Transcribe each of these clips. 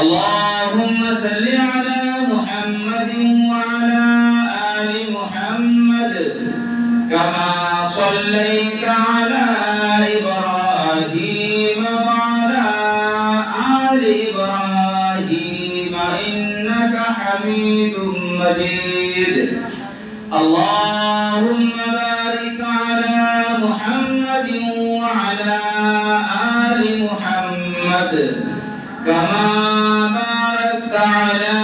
اللهم صل على محمد وعلى آل محمد كما صليت على إبراهيم وعلى آل إبراهيم إنك حميد مجيد اللهم بارك على محمد وعلى آل محمد كما باركت على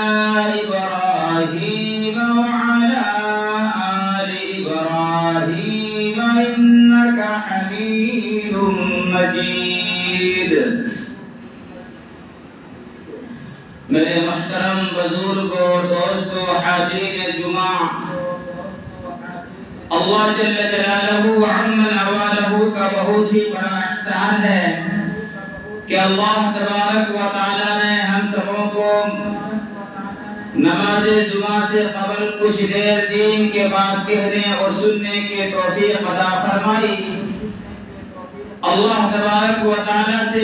إبراهيم وعلى آل إبراهيم إنك حميد مجيد میرے محترم بزرگوں اور دوستوں حاضرین جمعہ، اللہ جل جلالہ وعم نوالہ کا بہت ہی بڑا احسان ہے کہ اللہ تبارک و تعالی نے ہم سبوں کو نماز جمعہ سے قبل کچھ دیر دین کے بعد کہنے اور سننے کی توفیق عطا فرمائی۔ اللہ تبارک و تعالی سے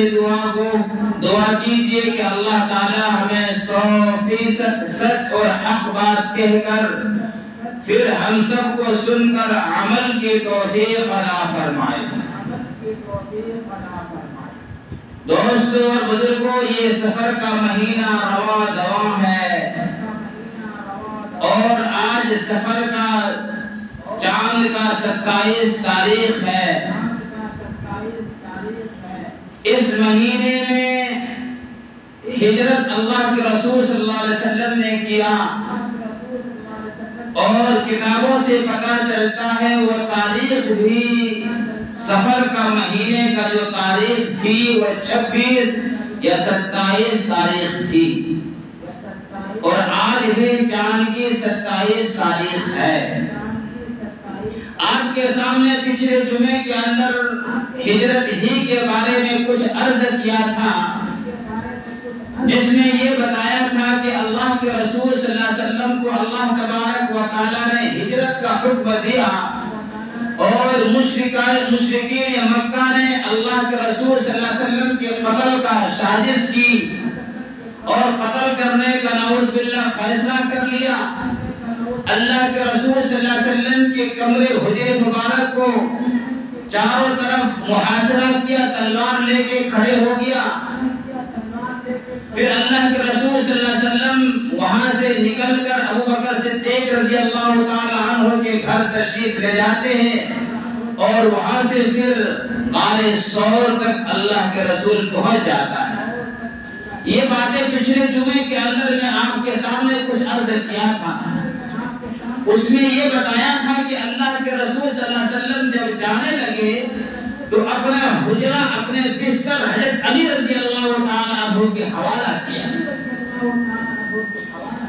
دعا کیجئے کہ اللہ تعالی ہمیں 100% سچ اور حق بات کہہ کر پھر ہم سب کو سن کر عمل کی توفیق عطا فرمائے۔ دوستو اور بزرگوں، یہ سفر کا مہینہ رواں دواں ہے اور آج سفر کا چاند کا 27 تاریخ ہے۔ اس مہینے میں ہجرت اللہ کے رسول صلی اللہ علیہ وسلم نے کیا اور کتابوں سے پتہ چلتا ہے وہ تاریخ بھی سفر کا مہینے کا جو تاریخ تھی وہ 26 یا 27 تاریخ تھی اور آج بھی چاند کی 27 تاریخ ہے۔ آپ کے سامنے پچھلے جمعے کے اندر ہجرت ہی کے بارے میں کچھ عرض کیا تھا، جس میں یہ بتایا تھا کہ اللہ کے رسول صلی اللہ علیہ وسلم کو اللہ تبارک و تعالی نے ہجرت کا حکم دیا اور مشرکین مکہ نے اللہ کے رسول صلی اللہ علیہ وسلم کے قتل کا سازش کی اور قتل کرنے کا نعوذ باللہ فیصلہ کر لیا۔ اللہ کے رسول صلی اللہ علیہ وسلم کے کمرے حجر مبارک کو چاروں طرف محاصرہ کیا، تلوار لے کے کھڑے ہو گیا۔ پھر اللہ کے رسول صلی اللہ علیہ وسلم وہاں سے نکل کر ابو بکر صدیق رضی اللہ تعالی عنہ کے گھر تشریف لے جاتے ہیں اور وہاں سے پھر غار ثور تک اللہ کے رسول پہنچ جاتا ہے۔ یہ باتیں پچھلے جمعے کے اندر میں آپ کے سامنے کچھ عرض کیا تھا۔ اس میں یہ بتایا تھا کہ اللہ کے رسول صلی اللہ علیہ وسلم جب جانے لگے تو اپنا حجرہ، اپنے بستر حضرت علی رضی اللہ تعالی عنہ کے حوالہ کیا۔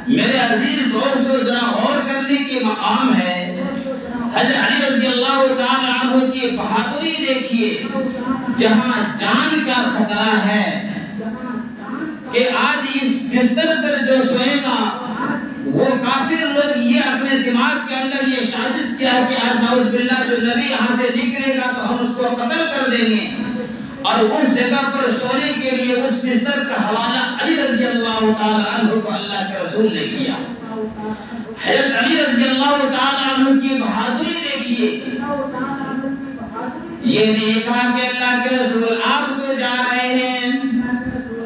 میرے عزیز دوستو، ذرا غور کرنے کی مقام ہے، حضرت علی رضی اللہ تعالی عنہ کی بہادری دیکھیے، جہاں جان کا خطرہ ہے کہ آج اس بستر پر جو سوئے گا وہ کافر لوگ یہ اپنے دماغ کے اندر یہ سازش کیا ہے کہ آج نعوذ باللہ جو نبی یہاں سے نکلے گا تو ہم اس کو قتل کر دیں گے، اور اس جگہ پر سونے کے لیے اس بستر کا حوالہ علی رضی اللہ تعالی عنہ کو اللہ کے رسول نے کیا۔ حضرت علی رضی اللہ تعالی عنہ کی بہادری دیکھیے، یہ نہیں کہا کہ اللہ کے رسول آپ کو جا رہے ہیں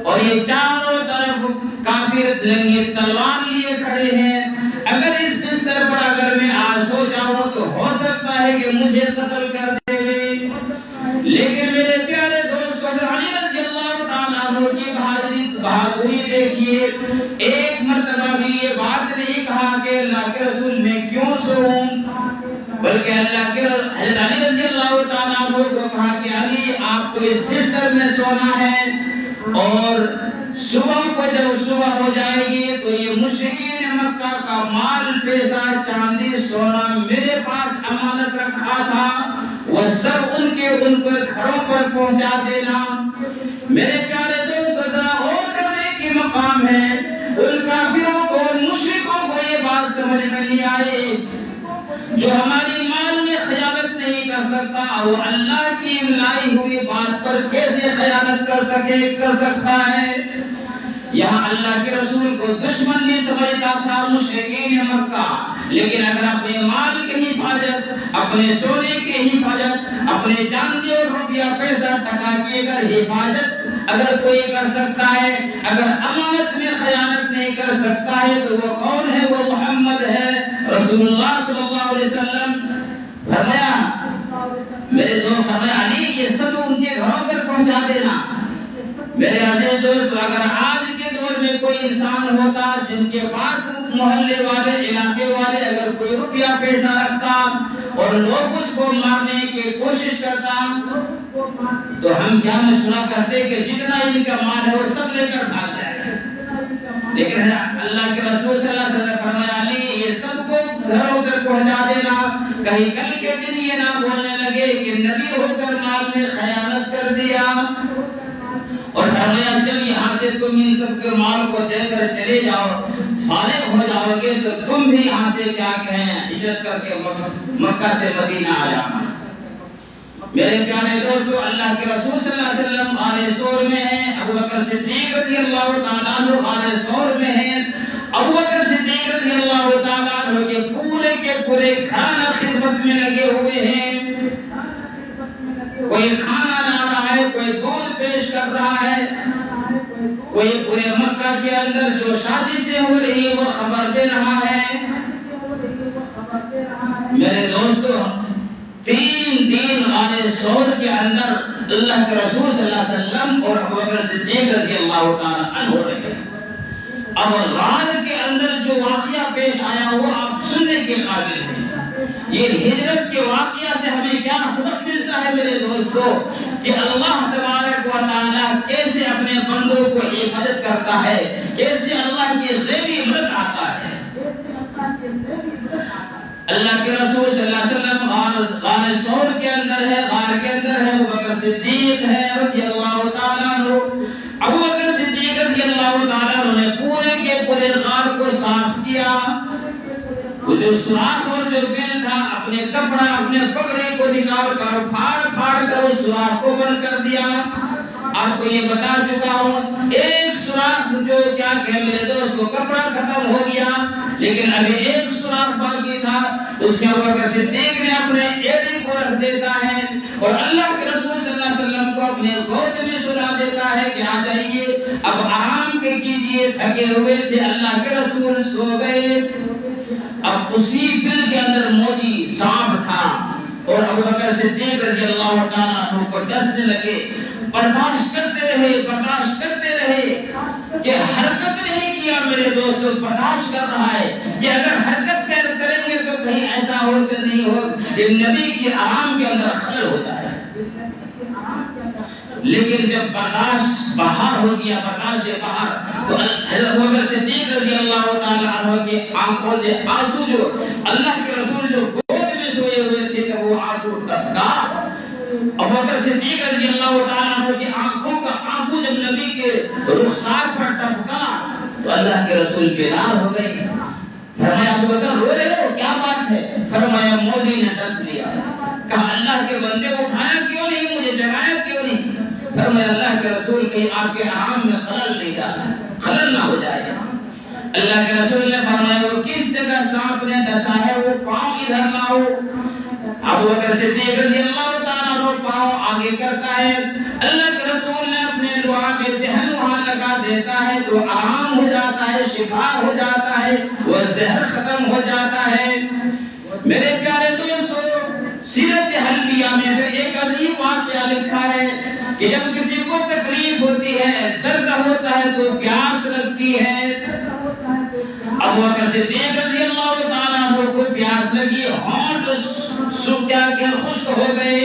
اور یہ چاروں طرف کافر لنگے تلوار لیے کھڑے ہیں، اگر اس بستر پر اگر میں آج سو جاؤں تو ہو سکتا ہے کہ مجھے قتل کر دے گے۔ لیکن میرے پیارے دوستو، علی رضی اللہ تعالیٰ عنہ کی بہادری دیکھیے، ایک مرتبہ بھی یہ بات نہیں کہا کہ اللہ کے رسول میں کیوں سوؤں، بلکہ اللہ کے حضرت علی رضی اللہ تعالیٰ عنہ کو کہا کہ علی آپ کو اس بستر میں سونا ہے اور صبح کو جب صبح ہو جائے گی تو یہ مشرکین مکہ کا مال پیسہ چاندی سونا میرے پاس امانت رکھا تھا وہ سب ان کے گھروں پر پہنچا دینا۔ میرے پیارے دوست، ذرا غور کرنے کی مقام ہے، ان کافروں کو، ان مشرکوں کو یہ بات سمجھ میں نہیں آئی جو ہماری مال میں خیانت نہیں کر سکتا وہ اللہ کی لائی ہوئی بات پر کیسے خیانت کر سکتا ہے۔ یہاں اللہ کے رسول کو دشمن بھی سمجھتا تھا مشرکین مکہ، لیکن اگر اپنے مال کی حفاظت، اپنے سونے کی حفاظت، اپنے چاندی اور روپیہ پیسہ ٹکا کی اگر حفاظت اگر کوئی کر سکتا ہے، اگر امانت میں خیانت نہیں کر سکتا ہے تو وہ کون ہے؟ وہ محمد ہے رسول اللہ صلی اللہ علیہ وسلم۔ فرمایا میرے دوست، فرمایا علی یہ سب ان کے گھروں پر پہنچا دینا۔ میرے عزیز دوست، اگر آج کے دور میں کوئی انسان ہوتا جن کے پاس محلے والے، علاقے والے اگر کوئی روپیہ پیسہ رکھتا اور لوگ اس کو مارنے کی کوشش کرتا تو ہم کیا مشورہ کرتے کہ جتنا ان کا مال ہے وہ سب لے کر بھاگ جائے، لیکن اللہ کے رسول صلی اللہ علیہ وسلم فرمایا علی یہ سب کو گھروں تک پہنچا دینا، کہیں کل کے دن یہ نہ بولنے لگے کہ نبی ہو کر مال میں خیانت کر دیا۔ اور فرمایا جب یہاں سے تم ان سب کے مال کو دے کر چلے جاؤ، فارغ ہو جاؤ گے تو تم بھی یہاں سے کیا کہیں ہجرت کر کے مکہ سے مدینہ آ جانا۔ میرے پیارے دوستو، اللہ کے رسول صلی اللہ علیہ وسلم غار ثور میں ہیں، ابو بکر صدیق رضی اللہ تعالیٰ عنہ غار ثور میں ہیں، ابو بکر صدیق رضی اللہ تعالیٰ عنہ کے پورے کھانا خدمت میں لگے ہوئے ہیں۔ کوئی کھانا لا رہا ہے، کوئی دودھ پیش کر رہا ہے، کوئی پورے مکہ کے اندر جو شادی سے ہو رہی ہے وہ خبر دے رہا ہے۔ میرے دوستو، 3 دن غار ثور کے اندر اللہ کے رسول صلی اللہ علیہ وسلم اور ابو بکر صدیق رضی اللہ تعالیٰ عنہ رہے۔ اب غار کے اندر جو واقعہ پیش آیا وہ آپ سننے کے قابل ہیں۔ یہ ہجرت کے واقعہ سے ہمیں کیا سبق ملتا ہے میرے دوستو؟ کہ اللہ تبارک و تعالیٰ کیسے اپنے بندوں کو حفاظت کرتا ہے، کیسے اللہ کی غیبی مدد آتا ہے۔ اللہ کے رسول صلی اللہ علیہ وسلم غار ثور کے اندر ہے، غار کے اندر ہے، ابو بکر صدیق ہے رضی اللہ تعالیٰ عنہ۔ ابو بکر صدیق رضی اللہ تعالیٰ عنہ نے پورے غار کو صاف کیا، وہ جو سوراخ اور جو بل تھا اپنے کپڑا اپنے پگڑی کو نکال کر پھاڑ کر اس سوراخ کو بند کر دیا۔ آپ کو یہ بتا چکا ہوں، ایک سوراخ جو کیا کہ میرے دوست کو کپڑا ختم ہو گیا، لیکن ابھی ایک سوراخ باقی تھا، اس میں ابو بکر صدیق نے اپنے ایڑی کو رکھ دیتا ہے اور اللہ کے رسول صلی اللہ علیہ وسلم کو اپنے گود میں سلا دیتا ہے کہ آ جائیے اب آرام کے کیجئے، تھکے ہوئے تھے۔ اللہ کے رسول سو گئے۔ اب اسی بل کے اندر موجی سانپ تھا اور ابو بکر صدیق رضی اللہ تعالیٰ عنہ کو ڈسنے لگے، برداشت کرتے رہے کہ حرکت نہیں کیا۔ میرے دوستو، برداشت کر رہا ہے کہ اگر حرکت کریں گے تو کہیں ایسا ہو کہ نہیں ہو کہ نبی کی آرام کے اندر خلل ہو جائے، لیکن جب برداشت باہر ہو گیا، برداشت سے باہر، تو ابو بکر صدیق رضی اللہ تعالیٰ عنہ کی آنکھوں سے آنسو، جو اللہ کے رسول جو گود میں سوئے ہوئے تھے کہ وہ آنسو ٹپکا۔ ابو بکر صدیق رضی اللہ تعالیٰ عنہ کی آنکھوں کا آنسو جب نبی کے رخسار پر ٹپکا تو اللہ کے رسول بیدار ہو گئے۔ فرمایا ابو بکر رو رہے ہو، کیا بات ہے؟ فرمایا موذی نے ڈس لیا۔ کہا اللہ کے بندے اٹھایا کیوں نہیں، مجھے جگایا کیوں نہیں؟ فرمایا اللہ کے رسول کہیں آپ کے آرام میں خلل نہ ہو جائے۔ اللہ کے رسول نے فرمایا وہ کس جگہ سانپ نے ڈسا ہے وہ پاؤں ادھر لاؤ۔ ابو بکر صدیق رضی اللہ تعالیٰ عنہ پاؤں آگے کرتا ہے، اللہ کے رسول نے اپنے لعاب دہن وہاں لگا دیتا ہے تو آرام ہو جاتا ہے، شفا ہو جاتا ہے، وہ زہر ختم ہو جاتا ہے۔ میرے پیارے دوستو، سیرت حلبیہ میں پھر ایک عجیب واقعہ لکھا ہے کہ جب کسی کو تکلیف ہوتی ہے، درد ہوتا ہے تو پیاس لگتی ہے۔ ابو بکر صدیق رضی اللہ تعالیٰ عنہ کو پیاس لگی، ہونٹ سوکھا کے خشک ہو گئے۔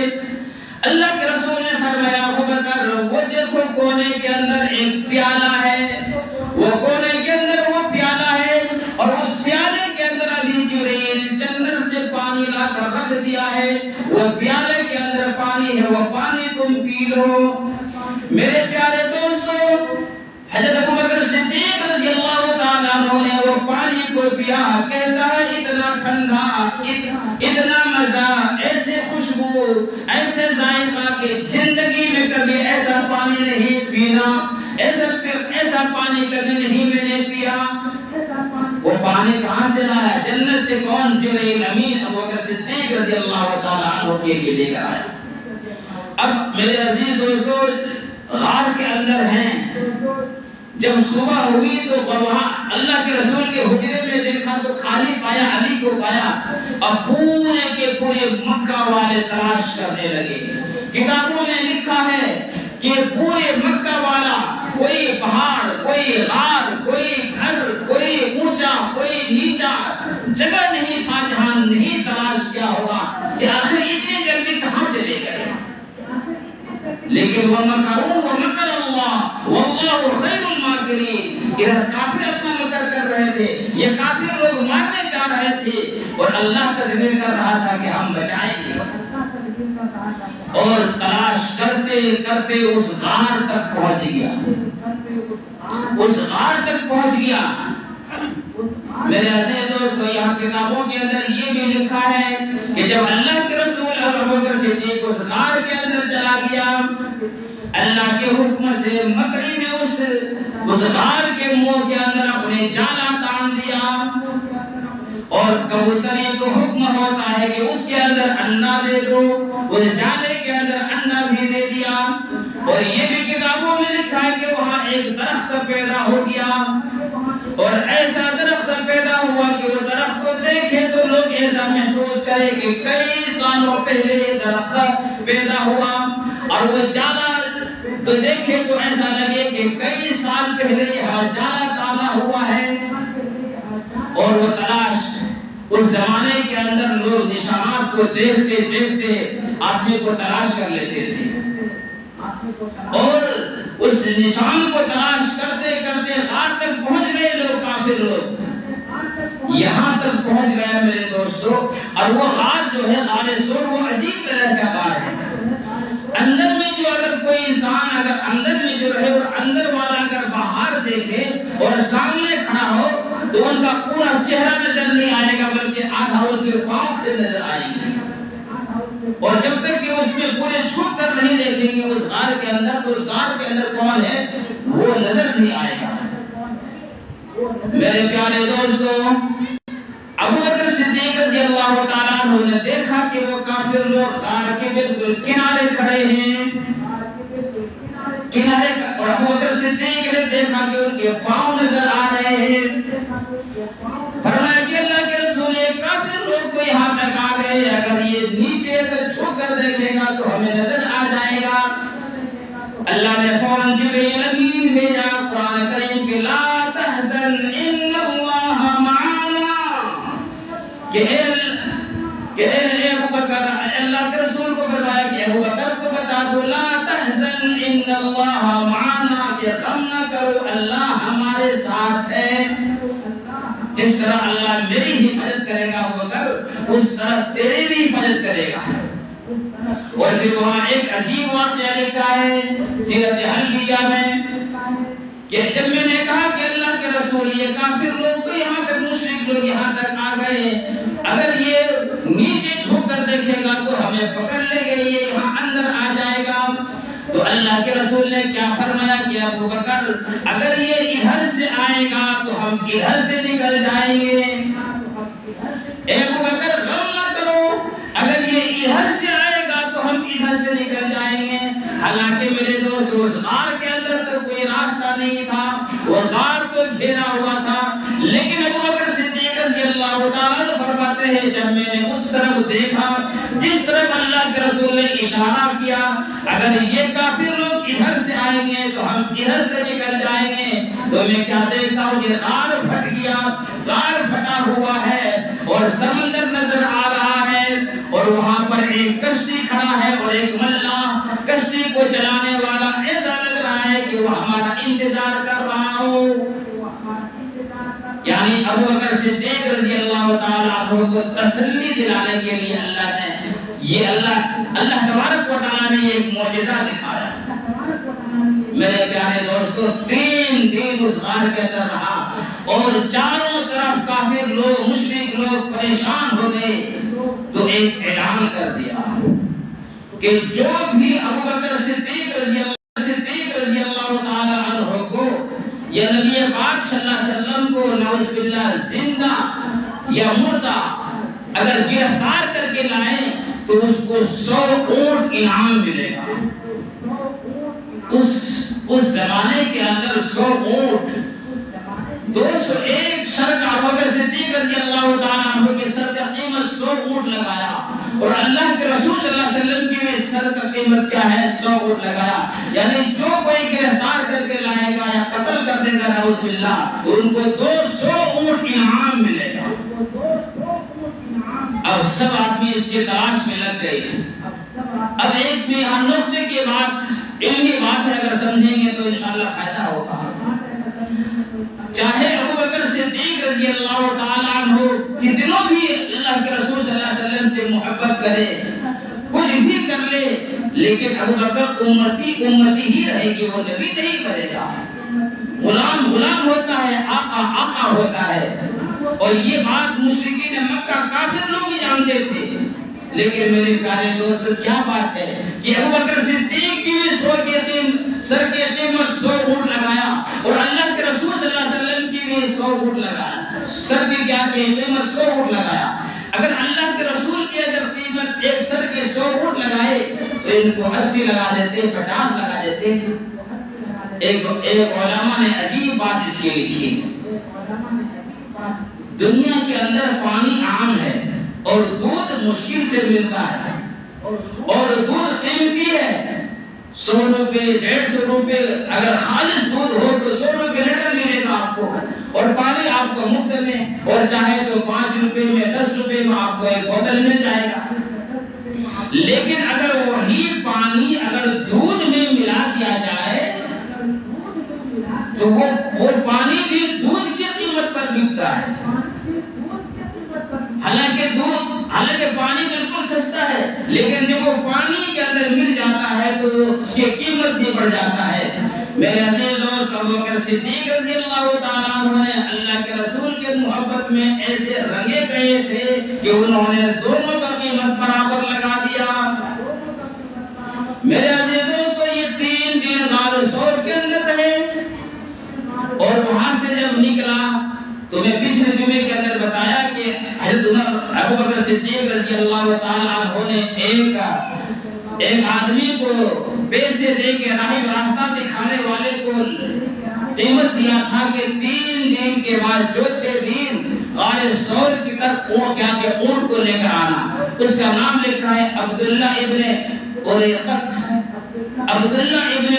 اللہ کے رسول نے فرمایا ابو بکر وہ دیکھو کونے کے اندر ایک پیالہ ہے، وہ کونے کے اندر وہ پیالہ ہے اور اس پیالے کے اندر ابھی جبرائیل جنت سے پانی لا کر رکھ دیا ہے، وہ پیالے کے اندر پانی ہے، وہ پانی تم پی لو۔ میرے پیارے دوستو، حضرت ابو بکر صدیق رضی اللہ تعالیٰ عنہ نے وہ پانی کو پیا، کہتا ہے اتنا ٹھنڈا، اتنا مزہ، ایسے خوشبو، ایسے ذائقہ کہ زندگی میں کبھی ایسا پانی نہیں پینا، ایسا پانی کبھی نہیں میں نے پیا۔ وہ پانی کہاں سے لایا؟ جنت سے کون؟ جبرائیل امین ابوبکر صدیق رضی اللہ تعالی عنہ کے لیے لے کر آیا۔ اب میرے عزیز دوستو غار کے اندر ہیں، جب صبح ہوئی تو وہاں اللہ کے رسول کے حجرے میں دیکھا تو خالی پایا، علی کو پایا، اور پورے کے پورے مکہ والے تلاش کرنے لگے۔ کتابوں میں لکھا ہے کہ پورے مکہ والا کوئی پہاڑ، کوئی غار، کوئی گھر، کوئی اونچا، کوئی نیچا جگہ نہیں تھا جہاں نہیں تلاش کیا ہوگا کہ آخر اتنے جلدی کہاں چلے گئے۔ لیکن وَمَكَرُوا وَمَكَرَ اللَّهُ وَاللَّهُ خَيْرُ الْمَاكِرِينَ، ادھر کافر اپنا مکر کر رہے تھے، یہ کافر لوگ مارنے جا رہے تھے، اور اللہ تدبیر کر رہا تھا کہ ہم بچائیں گے۔ اور تلاش کرتے کرتے اس غار تک پہنچ گیا، اس غار تک پہنچ گیا۔ میرے عزیز دوستو یہاں کتابوں کے اندر یہ بھی لکھا ہے کہ جب اللہ کے رسول ابوبکر صدیق اس غار کے اندر چلا گیا، اللہ کے حکم سے مکڑی نے اس غار کے منہ کے اندر اپنے جالا تان دیا، اور کبوتری کو حکم ہوتا ہے کہ اس کے اندر انڈا دے دو، اس جالے کے اندر انڈا بھی دے دیا۔ اور یہ بھی کتابوں میں لکھا ہے کہ وہاں ایک درخت پیدا ہو گیا، اور ایسا درخت پیدا ہوا کہ وہ درخت کو دیکھے تو لوگ ایسا محسوس کرے کہ کئی سالوں پہلے یہ درخت پیدا ہوا، اور وہ جالا تو دیکھے تو ایسا لگے کہ کئی سال پہلے یہ جالا تانا ہوا ہے۔ اور وہ تلاش اس زمانے کے اندر لوگ نشانات کو دیکھتے دیکھتے آدمی کو تلاش کر لیتے تھے، اور اس نشان کو تلاش کرتے کرتے غار تک پہنچ گئے لوگ، کافر لوگ یہاں تک پہنچ گئے میرے دوستو۔ اور وہ غار جو ہے غار سور، وہ عجیب طرح کا غار ہے۔ اندر میں جو اگر کوئی انسان اگر اندر میں جو رہے اور اندر والا اگر باہر دیکھے اور سامنے کھڑا ہو تو ان کا پورا چہرہ نظر نہیں آئے گا، بلکہ آدھا ان کے پاؤں سے نظر آئیں گے، اور جب تک کہ اس میں پورے چھپ کر نہیں دیکھیں گے اس غار کے اندر تو اس غار کے اندر کون ہے وہ نظر نہیں آئے گا۔ میرے پیارے دوستو ابوبکر صدیق رضی اللہ تعالیٰ عنہ نے دیکھا کہ وہ کافر لوگ غار کے بالکل کنارے کھڑے ہیں، کنارے، اور ابوبکر صدیق نے دیکھا کہ ان کے پاؤں نظر آ رہے ہیں۔ فرمایا کہ اللہ کے رسول کافر لوگ کو یہاں تک آ گئے، اگر یہ نیچے اگر چھپ کر دیکھے گا تو ہمیں نظر آ جائے گا۔ اللہ نے فوراً جبرائیل امین بھیجا قرآن کریم کہ لا تحزن ان اللہ معنا، کہ اے ابوبکر، اللہ کے رسول کو فرمایا کہ ابوبکر کو بتا دو لا تحزن ان اللہ معنا، کہ غم نہ کرو اللہ ہمارے ساتھ ہے۔ جس طرح اللہ میری حفاظت کرے گا ابوبکر، اس طرح تیری بھی حفاظت کرے گا۔ اور پھر وہاں ایک عجیب واقعہ لکھا ہے سیرت حلبیہ میں کہ جب میں نے کہا کہ اللہ کے رسول یہ کافر لوگ تو یہاں تک، مشرک لوگ یہاں تک آ گئے، اگر یہ نیچے چھپ کر دیکھے گا تو ہمیں پکڑ لے گا، یہ یہاں اندر آ جائے گا۔ تو اللہ کے رسول نے کیا فرمایا کہ ابوبکر اگر یہ ادھر سے آئے گا تو ہم ادھر سے نکل جائیں گے۔ اے ابوبکر غم نہ کرو، اگر یہ ادھر سے آئے گا تو ہم ادھر سے نکل جائیں گے۔ حالانکہ میرے دوست اس غار کے اندر تو کوئی راستہ نہیں تھا، وہ غار کو گھیرا ہوا تھا، لیکن ابوبکر صدیق رضی اللہ تعالیٰ فرماتے ہیں جب میں نے اس طرف دیکھا جس طرف اللہ کے رسول نے اشارہ کیا، اگر یہ کافر لوگ ادھر سے آئیں گے تو ہم ادھر سے نکل جائیں گے، تو میں کیا دیکھتا ہوں کہ غار پھٹ گیا، غار پھٹا ہوا ہے اور سمندر نظر آ رہا ہے، اور وہاں پر ایک کشتی کھڑا ہے اور ایک ملہ کشتی کو چلانے والا، ایسا لگ رہا ہے کہ وہ ہمارا انتظار کر رہا ہو۔ یعنی ابوبکر صدیق رضی اللہ تعالیٰ عنہ کو تسلی دلانے کے لیے اللہ نے یہ اللہ تبارک و تعالیٰ نے ایک معجزہ دکھایا۔ میرے پیارے دوستو 3 دن اس غار کے اندر رہا اور چاروں طرف کافر لوگ، مشرک لوگ پریشان ہو گئے، تو ایک اعلان کر دیا کہ جو بھی ابوبکر صدیق رضی اللہ تعالیٰ عنہ کو یا نبی پاک صلی اللہ علیہ وسلم کو نعوذ باللہ زندہ یا مردہ اگر گرفتار کر کے لائیں تو اس کو 100 اونٹ انعام ملے گا. اس زمانے کے اندر 100 اونٹ 201 سر کا ابو بکر صدیق رضی اللہ تعالیٰ عنہ کے سر کا قیمت 100 اونٹ لگایا اور اللہ کے رسول صلی اللہ علیہ وسلم کی بھی سر کا قیمت کیا ہے 100 اونٹ لگایا. یعنی جو کوئی گرفتار کر کے لائے گا یا قتل کر دے گا نعوذ باللہ ان کو 200 اونٹ انعام ملے گا. اب سب آدمی اس کے تلاش میں لگ گئے. اب ایک بھی نقطے کی بات علمی بات ہے اگر سمجھیں گے تو انشاءاللہ فائدہ ہوگا. چاہے ابو بکر صدیق رضی اللہ تعالیٰ عنہ کتنوں بھی اللہ کے رسول صلی اللہ علیہ وسلم سے محبت کرے کچھ بھی کر لے لیکن ابو بکر امتی ہی رہے گی. وہ نبی نہیں کرے گا. غلام ہوتا ہے آقا ہوتا ہے. اور یہ بات مشرکین مکہ کافر لوگ بھی جانتے تھے. لیکن میرے پیارے دوستو کیا بات ہے کہ ابو بکر صدیق کی بھی سر کی قیمت 100 اونٹ لگایا اور اللہ کے رسول صلی اللہ علیہ وسلم کی بھی 100 اونٹ لگایا. سر کی کیا قیمت 100 اونٹ لگایا. اگر اللہ کے رسول کی اگر قیمت ایک سر کے 100 اونٹ لگائے تو ان کو 80 لگا دیتے 50 لگا دیتے. ایک علماء نے عجیب بات اس لیے لکھی. دنیا کے اندر پانی عام ہے اور دودھ مشکل سے ملتا ہے اور دودھ قیمتی ہے. 100 روپے 150 روپے اگر خالص دودھ ہو تو 100 روپے لیٹر ملے گا آپ کو اور پانی آپ کو مفت میں اور چاہے تو 5 روپے میں 10 روپے میں آپ کو ایک بوتل مل جائے گا. لیکن اگر وہی پانی اگر دودھ میں ملا دیا جائے تو وہ پانی بھی دودھ کی قیمت پر بکتا ہے. حالانکہ پانی بالکل سستا ہے لیکن جب وہ پانی کے اندر مل جاتا ہے تو اس کی قیمت بھی بڑھ جاتا ہے. میرے عزیز دوست ابو بکر صدیق رضی اللہ تعالیٰ عنہ نے اللہ کے رسول کے محبت میں ایسے رنگے گئے تھے کہ انہوں نے دونوں کا قیمت برابر لگا دیا. میرے عزیز دوست یہ 3 دن غار ثور کے اندر رہے اور وہاں سے جب نکلا تو میں پچھلے جمعے کے اندر بتایا کہ حضرت ابو بکر صدیق رضی اللہ تعالیٰ عنہ نے ایک آدمی کو پیسے دے کے راستہ دکھانے والے کو قیمت دیا تھا کہ 3 دن کے بعد چوتھے دن غار ثور کی طرف اونٹ کو لے کر آنا. اس کا نام لکھا ہے عبداللہ ابن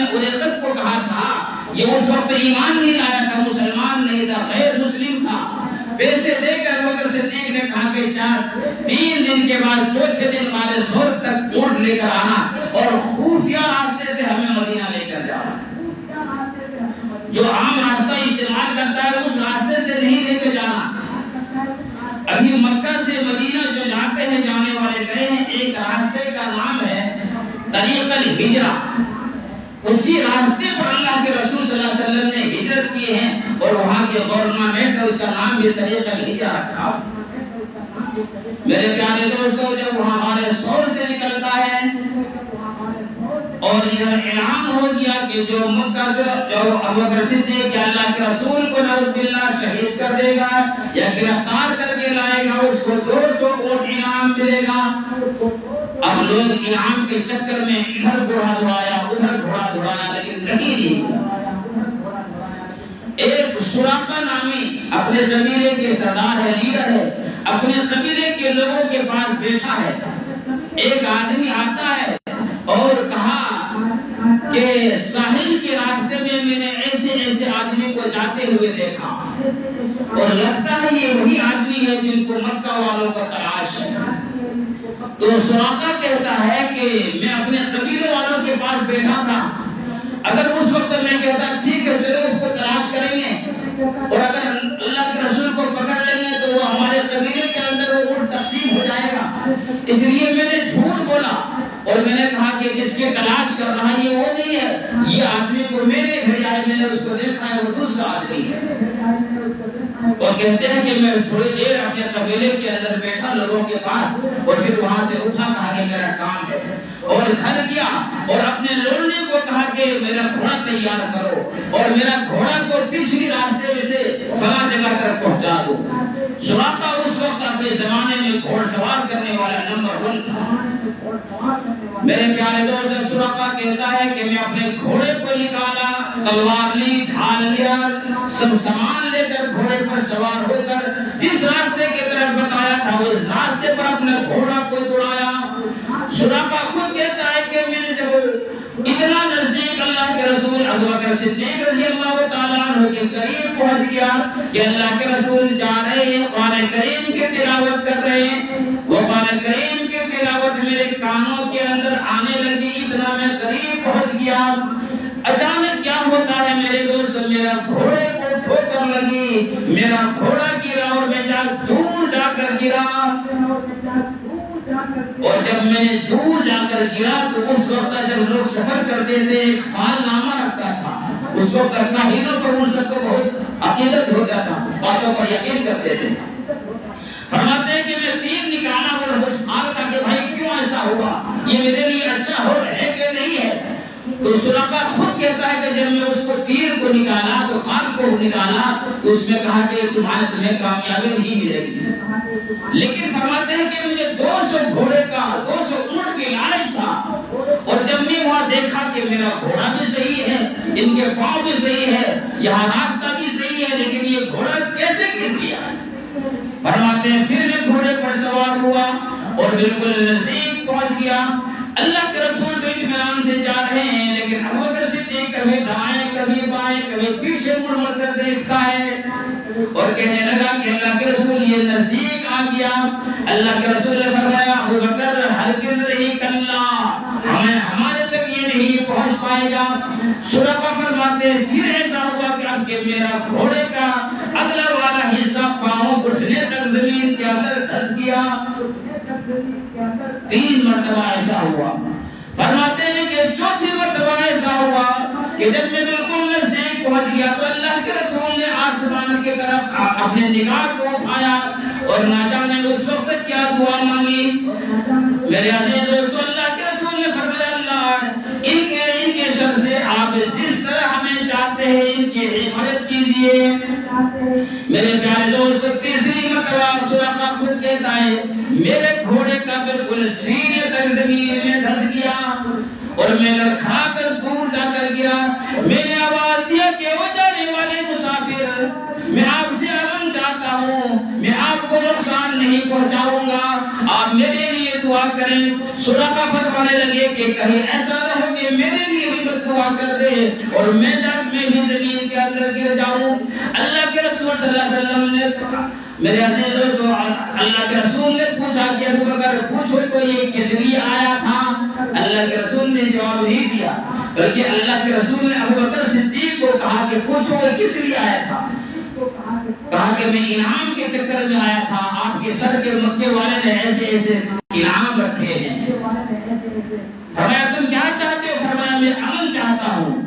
اریقط کو کہا تھا. یہ اس وقت ایمان نہیں آیا تھا مسلمان نہیں تھا غیر مسلم تھا. پیسے دے کر ابو بکر صدیق نے کہا کہ 3 دن کے بعد چوتھے دن غار ثور تک اونٹ لے کر آنا اور خفیہ راستے سے ہمیں مدینہ لے کر جانا. جو عام راستہ استعمال کرتا ہے اس راستے سے نہیں لے کے جانا. ابھی مکہ سے مدینہ جو جاتے ہیں جانے والے گئے ہیں ایک راستے کا نام ہے طریق الہجرہ. اسی راستے پر اللہ کے رسول صلی اللہ علیہ وسلم نے ہجرت کی ہے اور وہاں کے گورنمنٹ نے اس کا نام بھی طریق الہجرہ رکھا. میرے پیارے دوستو جب وہاں غار ثور سے نکلتا ہے اور یہ اعلان ہو گیا کہ جو مکہ جو ابو بکر صدیق کہ اللہ کے رسول کو نعوذ باللہ شہید کر دے گا یا گرفتار کر کے لائے گا اس کو 200 اونٹ انعام ملے گا. اب لوگ انعام کے چکر میں ادھر گھوڑا دوڑایا ادھر گھوڑا دوڑایا لیکن نہیں ایک سراقہ نامی اپنے قبیلے کے سردار ہے لیڈر ہے اپنے قبیلے کے لوگوں کے پاس بیٹھا ہے. ایک آدمی آتا ہے اور کہا کہ ساحل کے راستے میں نے ایسے آدمی کو جاتے ہوئے دیکھا اور لگتا ہے یہ وہی آدمی ہے جن کو مکہ والوں کا تلاش ہے. تو سراقہ کہتا ہے کہ میں اپنے قبیلے والوں کے پاس بیٹھا تھا. اگر اس وقت میں کہتا ٹھیک ہے چلو اس کو تلاش کریں گے اور اگر اللہ کے رسول کو پکڑ لیں گے تو وہ ہمارے قبیلے کے اندر وہ اونٹ تقسیم ہو جائے گا. اس لیے میں نے جھوٹ بولا اور میں نے کہا کہ جس کے تلاش کر رہا ہے یہ وہ نہیں ہے یہ آدمی کو میں نے بھیجا ہے میں نے اس کو دیکھا ہے وہ دوسرا آدمی ہے. اور کہتے ہیں کہ میں تھوڑی دیر اپنے قبیلے کے اندر بیٹھا لوگوں کے پاس اور پھر وہاں سے اٹھا کہا کہ میرا کام ہے اور گھر گیا اور اپنے لوڑنے کو کہا کہ میرا گھوڑا تیار کرو اور میرا گھوڑا کو پچھلی راستے میں سے فلاں جگہ تک پہنچا دو۔ سراقہ اس وقت اپنے زمانے میں گھوڑ سوار کرنے والا نمبر 1 تھا۔ میرے پیارے دوست، سراقہ کہتا ہے کہ میں اپنے گھوڑے کو نکالا، تلوار لی، ڈھال لیا، سب سامان لے کر گھوڑے پر سوار ہو کر جس راستے کی طرف بتایا تھا اس راستے پر اپنے گھوڑا کو دوڑایا۔ سراقہ خود کہتا ہے کہ میں نے جب اتنا نزدیک اللہ کے رسول ابو بکر صدیق رضی اللہ تعالیٰ عنہ کے قریب پہنچ گیا کہ اللہ کے رسول جا رہے ہیں، قرآن کریم کی تلاوت کر رہے ہیں، وہ قرآن کریم کی تلاوت میرے کانوں کے اندر آنے لگی، اتنا میں قریب پہنچ گیا۔ اچانک کیا ہوتا ہے میرے دوست، میرا گھوڑے کو ٹھوکر لگی، میرا گھوڑا گرا اور میں دور جا کر گرا، اور جب میں دور جا کر گرا تو اس وقت جب لوگ سفر کرتے تھے ایک فال نامہ رکھتا تھا، اس کو کرنا ہیروں پر ان سب کو بہت عقیدت ہو جاتا، باتوں پر یقین کرتے تھے۔ فرماتے ہیں کہ میں تیر نکالا اور اس فال کا کہ بھائی کیوں ایسا ہوا، یہ میرے لیے اچھا ہو رہے کہ نہیں ہے؟ تو سراقہ خود کہتا ہے کہ جب میں اس کو تیر کو نکالا تو خان کو نکالا تو اس میں کہا کہ تمہیں کامیابی نہیں ملے گی، لیکن فرماتے ہیں کہ مجھے 200 گھوڑے کا 200 اونٹ کی لالچ تھا، اور جب میں وہاں دیکھا کہ میرا گھوڑا بھی صحیح ہے، ان کے پاؤں بھی صحیح ہے، یہاں راستہ بھی صحیح ہے، لیکن یہ گھوڑا کیسے گر گیا؟ فرماتے ہیں پھر میں گھوڑے پر سوار ہوا اور بالکل نزدیک پہنچ گیا۔ اللہ کے رسول تو اطمینان سے جا رہے ہیں، لیکن ابو بکر صدیق کبھی دائیں کبھی بائیں کبھی پیچھے مڑ مڑ کر دیکھتا ہے اور کہنے لگا کہ اللہ کے رسول یہ نزدیک آ گیا۔ اللہ کے رسول نے فرمایا ابو بکر ہرگز نہیں کلا، ہمارے تک یہ نہیں پہنچ پائے گا۔ سراقہ فرماتے ہیں پھر ایسا ہوا کہ اب کہ میرا گھوڑے کا اگلا والا حصہ پاؤں گھٹنے تک زمین کے اندر دھس گیا۔ 3 مرتبہ ایسا ہوا۔ فرماتے ہیں کہ چوتھی مرتبہ ایسا ہوا کہ جب میں بالکل نزدیک پہنچ گیا تو اللہ کے رسول نے آسمان کی طرف اپنے نگاہ کو اٹھایا اور نہ جانے اس وقت کیا دعا مانگی۔ میرے عزیز دوستو، اللہ کے رسول نے فرمایا اللہ ان کے شر سے آپ جس طرح ہمیں چاہتے ہیں ان کی حفاظت کیجیے۔ میرے پیارے دوستو، تیسری مرتبہ سراقہ خود کہتا ہے میرے گھوڑے کا بالکل سینے تک زمین میں دھس گیا اور میں لڑکھا کر دور جا کر گیا۔ میں نے آواز دیا کہ وہ جانے والے مسافر، میں آپ سے امن چاہتا ہوں، میں آپ کو نقصان نہیں پہنچاؤں گا، آپ میرے لیے دعا کریں۔ سراقہ فرمانے لگے کہ کہیں ایسا نہ ہو کہ میرے لیے بھی دعا کر دے اور میں بھی زمین کے اندر گر جاؤں۔ اللہ کے رسول صلی اللہ علیہ وسلم نے میرے عزیز دوستو، اللہ کے رسول نے پوچھا کہ ابو بکر پوچھو تو یہ کس لیے آیا تھا؟ اللہ کے رسول نے جواب نہیں دیا، بلکہ اللہ کے رسول نے ابو بکر صدیق کو کہا کہ پوچھو وہ کس لیے آیا تھا؟ کہا کہ میں انعام کے چکر میں آیا تھا، آپ کے سر کے مکے والے نے ایسے ایسے انعام رکھے ہیں۔ فرمایا تم کیا چاہتے ہو؟ فرمایا میں امن چاہتا ہوں۔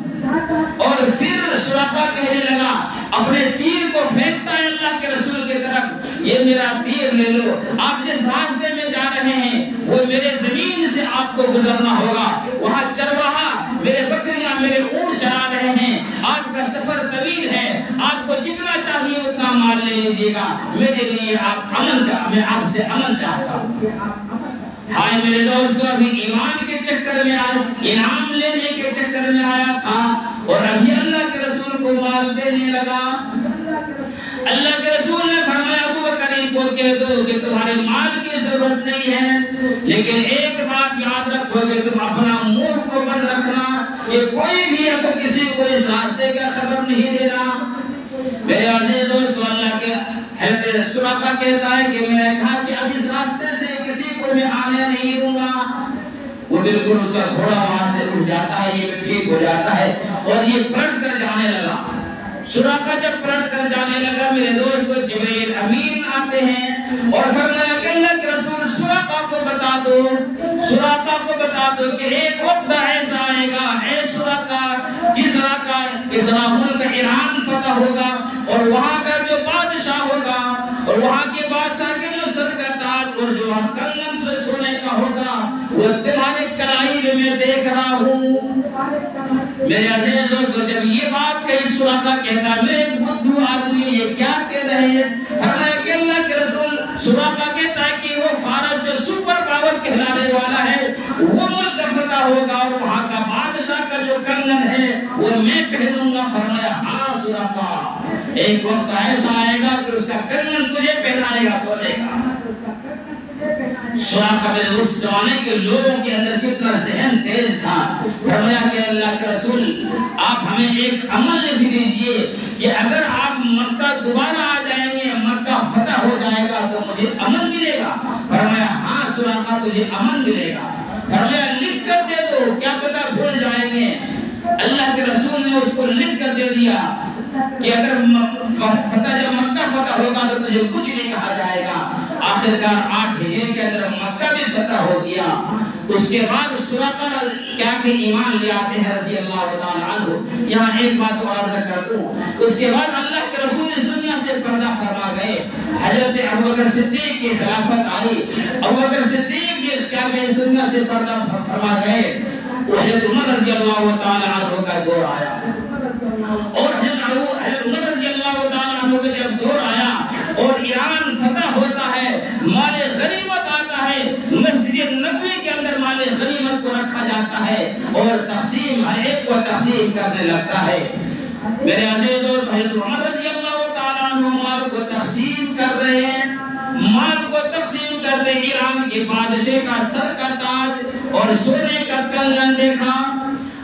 اور پھر سراقہ کہنے لگا، اپنے تیر کو پھینکتا ہے اللہ کے رسول کی طرف، یہ میرا تیر لے لو، آپ جس راستے میں جا رہے ہیں وہ میرے زمین سے آپ کو گزرنا ہوگا، وہاں چرواہا میرے بکریاں میرے اونٹ چرا رہے ہیں، آپ کا سفر طویل ہے، آپ کو جتنا چاہیے اتنا مال لے لیجیے گا، میرے لیے آپ امن کا، میں آپ سے امن چاہتا ہوں۔ ہائے میرے دوستو، ابھی ایمان کے چکر میں آیا، انعام لینے کے چکر میں آیا تھا اور ابھی اللہ کے رسول کو مال دینے لگا۔ اللہ کے رسول نے فرمایا ابو بکر ان کو کہہ دو کہ تمہارے مال کی ضرورت نہیں ہے، لیکن ایک بات یاد رکھو کہ تم اپنا منہ کو بند رکھنا کہ کوئی بھی اگر کسی کو اس راستے کا خبر نہیں دینا۔ میرے عزیز دوستو، اللہ کے حضرت سراقہ کہتا ہے کہ میں نے کہا کہ اب اس راستے سے کسی کو میں آنے نہیں دوں گا۔ وہ بالکل اس کا گھوڑا وہاں سے اٹھ جاتا ہے، یہ ٹھیک ہو جاتا ہے اور یہ پلٹ کر جانے لگا۔ سراقہ جب پلٹ کر جانے لگا، میرے دوست کو جبرائیل امین آتے ہیں اور فرمایا کہ اللہ کے رسول سراقہ کو بتا دو، سراقہ کو بتا دو کہ ایک وقت ایسا آئے گا، اے سراقہ، کسرا کا ملک ایران فتح ہوگا اور وہاں کا جو بادشاہ ہوگا اور وہاں کے بادشاہ کے جو سر کا تاج اور جو کنگن سے سونے کا ہوگا وہ تمہارے کلائی میں دیکھ رہا ہوں۔ میرے عزیز دوستو جب یہ بات کہی سراقہ کہتا ہے میرے بدھو آدمی یہ کیا کہہ رہے ہیں؟ فرمایا کہ اللہ کے رسول سراقہ کہتا ہے کہ وہ فارس جو سپر پاور کہلانے والا ہے وہ ملک فتح ہوگا اور وہاں کا بادشاہ کا جو کنگن ہے وہ میں پہنوں گا۔ فرمایا ہاں سراقہ ایک وقت ایسا آئے گا کہ اس کا کنگن تجھے پہنائے گا سونے کا۔ سراقہ بن اس زمانے کے لوگوں کے اندر کتنا ذہن تیز تھا۔ فرمایا کہ اللہ کے رسول آپ ہمیں ایک عمل بھی دیجئے کہ اگر آپ مکہ دوبارہ آ جائیں گے مکہ فتح ہو جائے گا تو مجھے امن ملے گا۔ فرمایا ہاں سراقہ تجھے امن ملے گا۔ فرمایا لکھ کر دے دو کیا پتہ بھول جائیں گے۔ اللہ کے رسول نے اس کو لکھ کر دے دیا کہ اگر جب مکہ فتح ہوگا تو تجھے کچھ نہیں کہا جائے گا۔ آخرکار 8 ہجری کے اندر مکہ بھی فتح ہو گیا۔ اس کے بعد سراقہ کیا کہ ایمان لے آتے ہیں رضی اللہ تعالیٰ عنہ۔ یہاں ایک بات اور عرض کر دوں، اس کے بعد اللہ کے رسول اس دنیا سے پردہ فرما گئے۔ حضرت ابوبکر صدیق کی خلافت آئی، ابوبکر صدیق بھی کیا کہ اس دنیا سے پردہ فرما گئے۔ حضرت عمر رضی اللہ تعالیٰ عنہ کا دور آیا اور حضرت عمر رضی اللہ تعالیٰ عنہ کا جب دور آیا اور ایران فتح ہوتا ہے، مال غنیمت آتا ہے، مسجد نبوی کے اندر مال غنیمت کو رکھا جاتا ہے اور تقسیم ہر ایک کو تقسیم کرنے لگتا ہے۔ میرے عزیز دوست حضرت عمر رضی اللہ تعالیٰ عنہ مال کو تقسیم کر رہے ہیں، مال کو تقسیم کرتے ایران کے بادشاہ کا سر کا تاج اور سونے کا کنگن دیکھا۔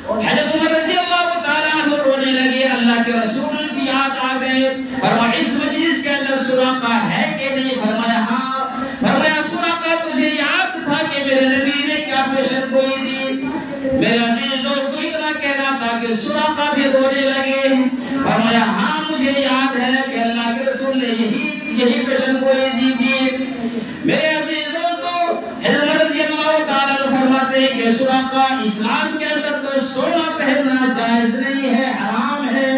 حضرت عمر رضی اللہ تعالیٰ عنہ رونے لگے، اللہ کے رسول کی یاد آ گئے۔ فرمایا اس مجلس کے اندر سراقہ ہے کہ نہیں؟ فرمایا ہاں۔ فرمایا سراقہ تجھے یاد تھا کہ میرے نبی نے کیا پیشن گوئی دی؟ میرے عزیز دوستو اتنا کہنا تھا کہ سراقہ بھی رونے لگے۔ فرمایا ہاں مجھے یاد ہے کہ اللہ کے رسول نے یہی پیشن گوئی دی تھی۔ میرے عزیز دوستو حضرت رضی اللہ تعالیٰ عنہ فرماتے ہیں کہ سراقہ اسلام کے اندر تو سونا پہننا جائز نہیں ہے، حرام ہے،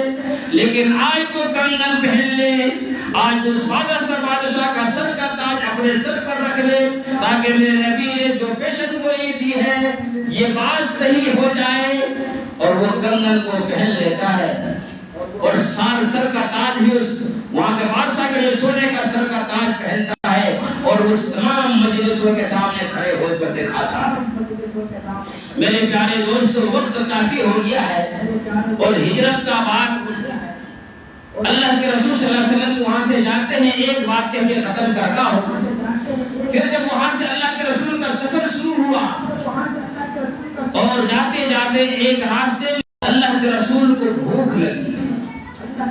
لیکن آج تو کنگن پہن لے، آج اس بادشاہ کا سر کا تاج اپنے سر پر رکھ لے تاکہ میرے نبی نے جو پیشن گوئی دی ہے یہ بات صحیح ہو جائے۔ اور وہ کنگن کو پہن لیتا ہے اور سر کا تاج بھی اس وہاں کے بادشاہ کے سونے کا سر کا تاج پہنتا ہے اور اس تمام مجلسوں کے سامنے کھڑے ہو کر دکھاتا ہے۔ میرے پیارے دوستو وقت کافی ہو گیا ہے اور ہجرت کا بات اللہ کے رسول صلی اللہ علیہ وسلم وہاں سے جاتے ہیں، ایک بات کے لیے ختم کرتا ہوں۔ پھر جب وہاں سے اللہ کے رسول کا سفر شروع ہوا اور جاتے جاتے ایک راستے میں اللہ کے رسول کو بھوک لگی،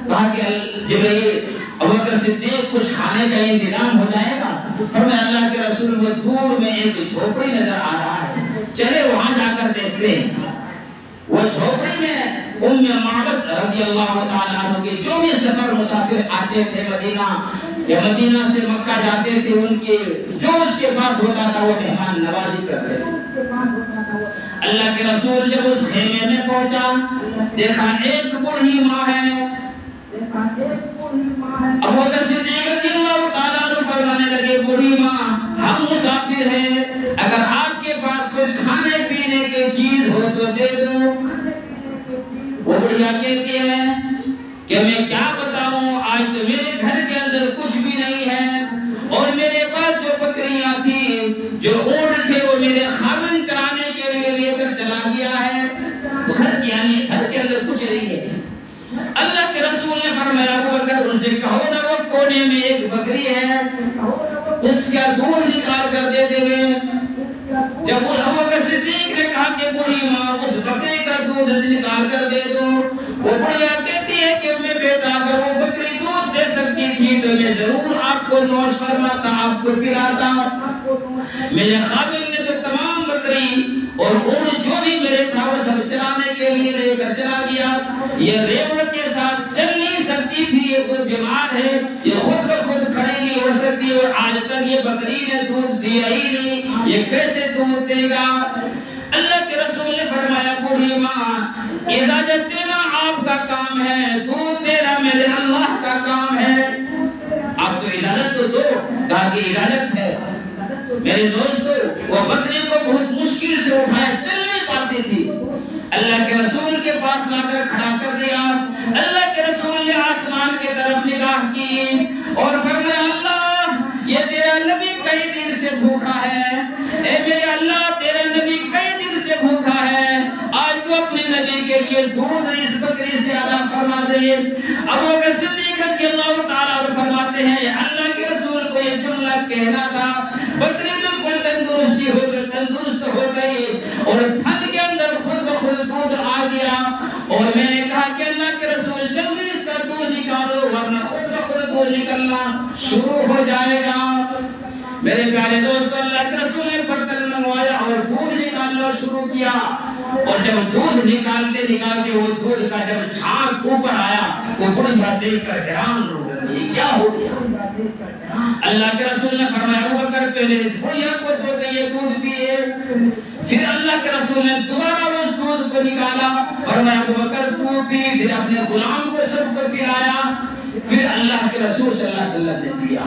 کہا کہ جبرائیل ابوبکر صدیق کچھ کھانے کا انتظام ہو جائے گا؟ فرمایا اللہ کے رسول کو دور میں ایک جھوپڑی نظر آ رہا ہے، چلے وہاں جا کر دیکھتے ہیں۔ وہ جھوپڑی میں ام معبد رضی اللہ تعالیٰ عنہ کے جو بھی سفر مسافر آتے تھے مدینہ یا مدینہ سے مکہ جاتے تھے، ان کے جو اس کے پاس ہوتا تھا وہ مہمان نوازی کرتے تھے۔ اللہ کے رسول جب اس خیمے میں پہنچا دیکھا ایک بوڑھی ماں ہے۔ ابوبکر صدیق رضی اللہ تعالیٰ عنہ فرمانے لگے بوڑھی ماں ہم مسافر ہیں، اگر آپ کے پاس کچھ کھانے پینے کی چیز ہو تو دے دو۔ وہ بڑھیا کہتی ہے کہ میں کیا بتاؤں، آج تو میرے گھر کے اندر کچھ بھی نہیں ہے اور میرے پاس جو بکریاں تھی جو اونٹ تھے وہ میرے خاوند چرانے کے لیے لے کر چلا گیا ہے، گھر کے اندر کچھ نہیں ہے۔ اللہ کے رسول نے فرمایا ابوبکر ان سے کہو نا وہ کونے میں ایک بکری ہے اس کا دودھ نکال کر دے دے۔ جب ابوبکر صدیق نے کہا کہ بوڑھی ماں اس بکری کا دودھ نکال کر دے دو، وہ بڑھیا کہتی ہے کہ میں بیٹا اگر وہ بکری دودھ دے سکتی تھی تو میں ضرور آپ کو نوش فرماتا، آپ کو پلاتا۔ میرے خادم نے تو تمام بکری اور اونٹ جو بھی میرے تھا وہ سب چلانے کے لیے لے کر چلا گیا۔ یہ ریوڑ کے ساتھ چل نہیں سکتی تھی، یہ کوئی بیمار ہے، یہ خود بخود کھڑی نہیں ہو سکتی اور آج تک یہ بکری نے دودھ دیا ہی نہیں، یہ کیسے دودھ دے گا؟ اللہ کے رسول نے فرمایا بوڑھی ماں اجازت دینا آپ کا کام ہے، دودھ دینا میرے اللہ کا کام ہے، آپ تو اجازت تو دو۔ کہا کہ اجازت ہے۔ میرے دوستو وہ بکری کو بہت مشکل سے اٹھایا، چل نہیں پاتی تھی۔ اللہ کے رسول کے پاس لا کر کھڑا کر دیا. اللہ کے رسول نے آسمان کی طرف نگاہ کی اور فرمایا اللہ یہ تیرا نبی کئی دن سے بھوکا ہے. اے میرے اللہ تیرا نبی کئی دن سے بھوکا ہے, آج تو اپنے نبی کے لیے دودھ اس بکری سے عطا فرما دے. ابو بکر صدیق رضی اللہ تعالیٰ عنہ فرماتے ہیں اللہ کے رسول کو یہ جملہ کہنا تھا, بکری بالکل تندرست ہو گئی اور تھن کے اندر خود بخود دودھ آ گیا. اور میں نے کہا کہ اللہ کے رسول جلدی اس کا دودھ نکالو ورنہ خود بخود دودھ نکلنا شروع ہو جائے گا. میرے پیارے دوستو اللہ کے رسول نے برتن منگوایا اور دودھ نکالنا شروع کیا. اور جب دودھ نکالتے وہ دودھ کا جب چھاگ اوپر آیا وہ بڑھیا دیکھ کر حیران ہو گئے یہ کیا ہو گیا. اللہ کے رسول نے فرمایا ابو بکر پہلے اس بڑھیا کو دو کہ یہ دودھ پیے. پھر اللہ کے رسول نے دوبارہ اس دودھ کو نکالا, فرمایا ابو بکر تو پی. پھر اپنے غلام کو سب کو پلایا. پھر اللہ کے رسول صلی اللہ علیہ وسلم نے پیا.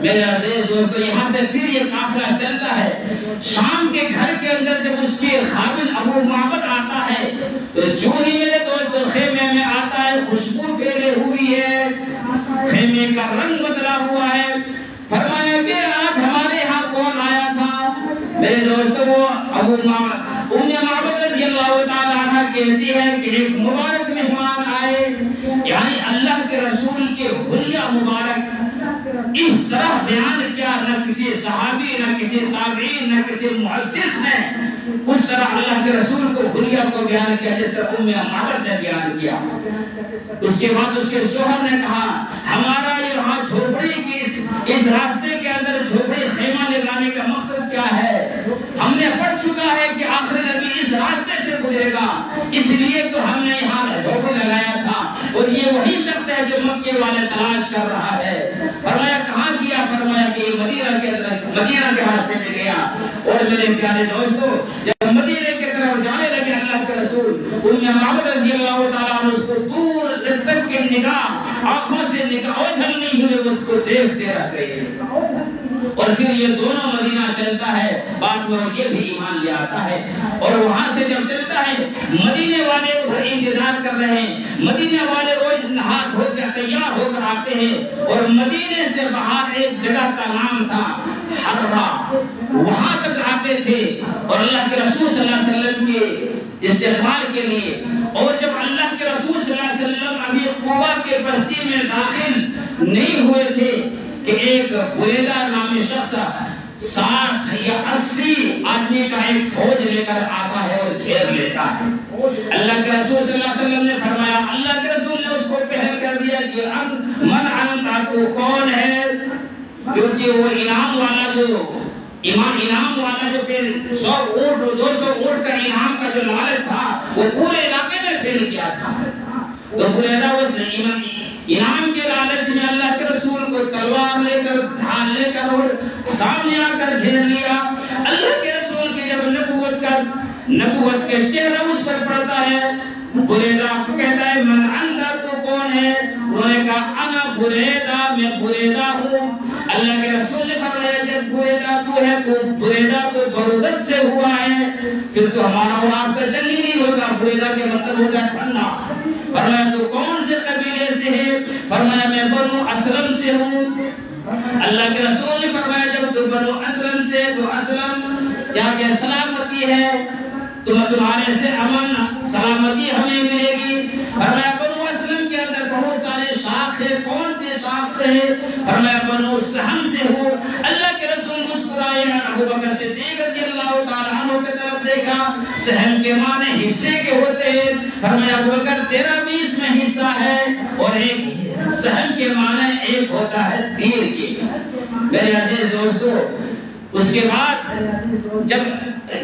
میرے عزیز دوستو یہاں سے پھر یہ قافلہ چلتا ہے. شام کے گھر کے اندر جب اس کے خادم ابو معبد آتا ہے تو جو ہی میرے دوستو خیمے میں آتا ہے خوشبو پھیلے ہوئی ہے, خیمے کا رنگ بدلا ہوا ہے. فرمایا کہ آج ہمارے ہاں کون آیا تھا. میرے دوستو وہ ابو معبد معبد رضی اللہ تعالیٰ عنہ کہتی ہے کہ ایک مبارک مہمان آئے, یعنی اللہ کے رسول کے حلیہ مبارک اس طرح بیان کیا نہ کسی صحابی نہ کسی تابعین نہ کسی محدث نے اس طرح اللہ کے رسول کو حلیہ کو بیان کیا جس طرح معبد نے بیان کیا. اس کے بعد اس کے شوہر نے کہا ہمارا یہاں جھوپڑی کی اس راستے کے اندر جھوپڑی خیمہ لگانے کا مقصد کیا ہے. ہم نے پڑھ چکا ہے کہ آخر نبی اس راستے سے گزرے گا, اس لیے تو ہم نے یہاں جھوپڑی لگایا تھا اور یہ وہی شخص ہے جو مکے والے تلاش کر رہا ہے. فرمایا کہاں گیا. فرمایا کہ یہ مدینہ کے راستے میں گیا. اور میرے پیارے دوستو جب مدینے کی طرف جانے لگے اللہ کے رسول معبد رضی اللہ تعالیٰ عنہ اس کو دور تک کی نگاہ آنکھوں سے نگاہ اوجھل نہیں ہوئے اس کو دیکھتے رہتے ہیں. اور پھر یہ دونوں مدینہ چلتا ہے, بعد میں یہ بھی ایمان لے آتا ہے. اور وہاں سے جب چلتا ہے مدینے والے ادھر انتظار کر رہے ہیں, مدینے والے روز نہا دھو کر تیار ہو کر آتے ہیں. اور مدینے سے باہر ایک جگہ کا نام تھا حرہ, وہاں تک آتے تھے اور اللہ کے رسول صلی اللہ علیہ وسلم کے استقبال کے لیے. اور جب اللہ کے رسول صلی اللہ علیہ وسلم ابھی قبا کے بستی میں داخل نہیں ہوئے تھے کہ ایک بریدہ نامی شخص 60 یا 80 آدمی کا ایک فوج لے کر آتا ہے اور گھیر لیتا ہے. اللہ کے رسول صلی اللہ علیہ وسلم نے فرمایا, اللہ کے رسول نے اس کو پہل کر دیا کہ من انت, تو کون ہے. کیونکہ وہ انعام والا جو کہ 100 اونٹ 200 اونٹ کا انعام کا جو لالچ تھا وہ پورے علاقے میں پھیل گیا تھا. تو بریدہ اس انعام کے لالچ میں اللہ کے رسول کو تلوار لے کر ڈھال لے کر اور سامنے آ کر گھیر لیا. اللہ کے رسول کی جب نبوت کے چہرہ اس پر پڑتا ہے, بریدہ کو کہتا ہے من انت, تو کون ہے. انہوں نے کہا انا بریدہ, میں بریدہ ہوں. اللہ کے رسول نے فرمایا جب بریدہ تو ہے تو بریدہ تو برودت سے ہوا ہے, پھر تو ہمارا اور آپ کا جنگ ہی نہیں ہوگا. بریدہ کے مطلب ہوگا ٹھنڈا. فرمایا تو کون سے قبیلے سے ہے. فرمایا میں بنو اسلم سے ہوں. اللہ کے رسول نے فرمایا جب تو بنو اسلم سے تو اسلم کیا کہ سلامتی ہے, تمہارے سے امن سلامتی ہمیں ملے گی. فرمایا بنو اسلم کے اندر بہت سارے شاخ ہیں, کون سے شاخ سے ہے. فرمایا بنو سہم سے ہو. اللہ کے رسول مسکرائے, ابو بکر صدیق رضی اللہ تعالیٰ عنہ کی طرف دیکھا. سہم کے معنی حصے کے ہوتے ہیں. فرمایا ابو بکر تیرا بھی اس میں حصہ ہے, اور ایک سہم کے معنی ایک ہوتا ہے تیر کی. میرے عزیز دوستو اس کے بعد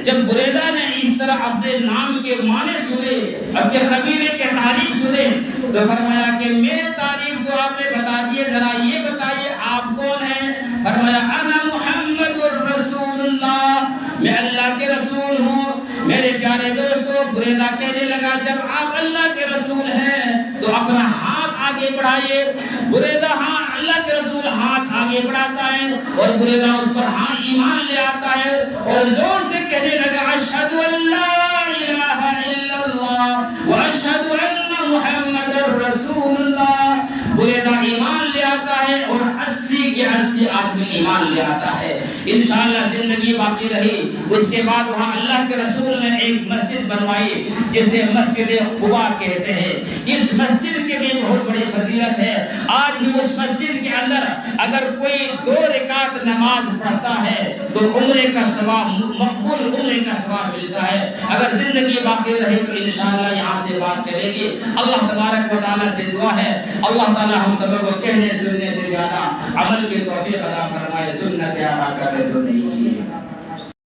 جب بریدہ نے اس طرح اپنے نام کے معنی سنے, اپنے قبیلے کے تعریف سنے, تو فرمایا کہ میرے تعریف کو آپ نے بتا دیے, ذرا یہ بتائیے آپ کون ہیں. فرمایا انا محمد الرسول اللہ, میں اللہ کے رسول ہوں. میرے پیارے دوستو بریدہ کہنے لگا جب آپ اللہ کے رسول ہیں تو اپنا ہاتھ آگے بڑھائیے. بریدہ ہاں اللہ کے رسول ہاتھ آگے بڑھاتا ہے اور بریدہ اس پر ہاں ایمان لے آتا ہے اور زور سے کہنے لگا اشہد ان لا الہ ایمان لے آتا ہے۔ انشاءاللہ زندگی باقی رہی، اس کے بعد وہاں اللہ کے رسول نے ایک مسجد بنوائی جسے مسجد قباء کہتے ہیں۔ اس مسجد کے بھی بہت بڑی فضیلت ہے۔ آج بھی اس مسجد کے اندر اگر کوئی 2 رکعت نماز پڑھتا ہے تو عمرے کا ثواب، مقبول عمرے کا ثواب ملتا ہے۔ اگر زندگی باقی رہے تو انشاءاللہ یہاں سے بات کریں گے۔ اللہ تبارک و تعالیٰ سے دعا ہے اللہ تعالیٰ ہم سب کو کہنے سننے سے زیادہ عمل کی توفیق عطا فرمائے، سنت عطا کرے تو نہیں